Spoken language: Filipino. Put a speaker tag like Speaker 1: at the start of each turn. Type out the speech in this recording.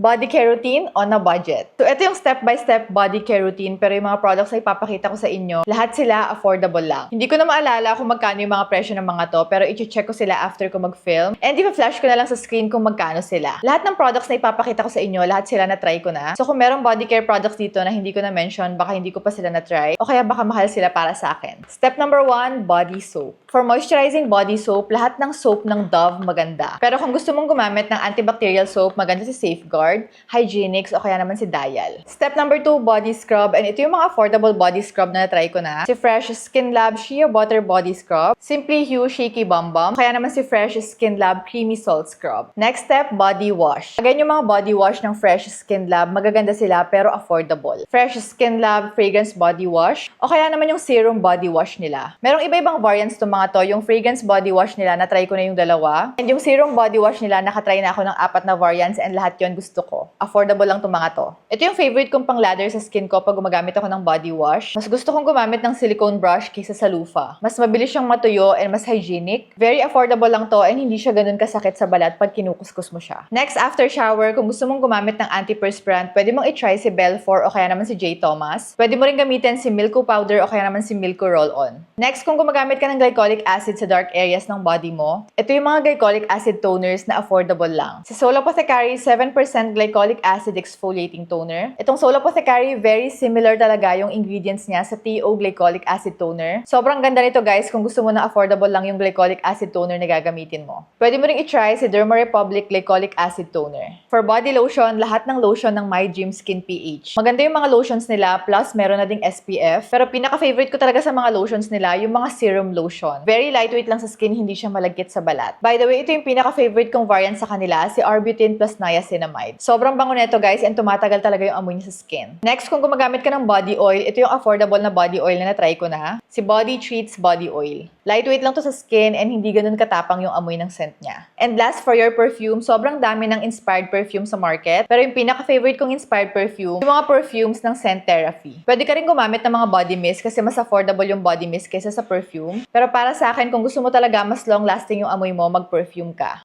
Speaker 1: Body care routine on a budget. So, ito yung step-by-step body care routine, pero yung mga products na ipapakita ko sa inyo, lahat sila affordable lang. Hindi ko na maalala kung magkano yung mga presyo ng mga to, pero i-check ko sila after ko mag-film. And i-flash ko na lang sa screen kung magkano sila. Lahat ng products na ipapakita ko sa inyo, lahat sila na-try ko na. So, kung merong body care products dito na hindi ko na-mention, baka hindi ko pa sila na-try, o kaya baka mahal sila para sa akin. Step number 1, body soap. For moisturizing body soap, lahat ng soap ng Dove maganda. Pero kung gusto mong gumamit ng antibacterial soap, maganda si Safeguard, Hygienix, o kaya naman si Dial. Step number 2, body scrub. And ito yung mga affordable body scrub na na-try ko na. Si Fresh Skin Lab Shea Butter Body Scrub, Simply Hue Shaky Bum Bum, kaya naman si Fresh Skin Lab Creamy Salt Scrub. Next step, body wash. Again, yung mga body wash ng Fresh Skin Lab, magaganda sila pero affordable. Fresh Skin Lab Fragrance Body Wash, o kaya naman yung serum body wash nila. Merong iba-ibang variants to mga to. Yung fragrance body wash nila, na-try ko na yung dalawa. And yung serum body wash nila, nakatry na ako ng 4 na variants and lahat yon gusto ko. Affordable lang itong mga to. Ito yung favorite kong pang-lather sa skin ko pag gumagamit ako ng body wash. Mas gusto kong gumamit ng silicone brush kaysa sa loofah. Mas mabilis siyang matuyo and mas hygienic. Very affordable lang to and hindi siya ganun kasakit sa balat pag kinukuskus mo siya. Next, after shower, kung gusto mong gumamit ng antiperspirant, pwede mong i-try si Belfour o kaya naman si J. Thomas. Pwede mo rin gamitin si Milko Powder o kaya naman si Milko Roll-On. Next, kung gumagamit ka ng glycolic acid sa dark areas ng body mo, ito yung mga glycolic acid toners na affordable lang. Si Sol Apothecary 7% glycolic acid exfoliating toner. Itong Sol Apothecary, very similar talaga yung ingredients niya sa TO glycolic acid toner. Sobrang ganda nito guys kung gusto mo na affordable lang yung glycolic acid toner na gagamitin mo. Pwede mo rin i-try si Derma Republic glycolic acid toner. For body lotion, lahat ng lotion ng My Dream Skin PH. Maganda yung mga lotions nila, plus meron na ding SPF. Pero pinaka-favorite ko talaga sa mga lotions nila, yung mga serum lotion. Very lightweight lang sa skin, hindi siya malagkit sa balat. By the way, ito yung pinaka-favorite kong variant sa kanila, si Arbutin plus Niacinamide. Sobrang bango nito guys, and tumatagal talaga yung amoy niya sa skin. Next, kung gumagamit ka ng body oil, ito yung affordable na body oil na na-try ko na. Si Body Treats Body Oil. Lightweight lang to sa skin and hindi ganun katapang yung amoy ng scent niya. And last, for your perfume, sobrang dami ng inspired perfume sa market. Pero yung pinaka-favorite kong inspired perfume, yung mga perfumes ng Scent Therapy. Pwede ka rin gumamit ng mga body mist kasi mas affordable yung body mist kaysa sa perfume. Pero para sa akin, kung gusto mo talaga mas long-lasting yung amoy mo, mag-perfume ka.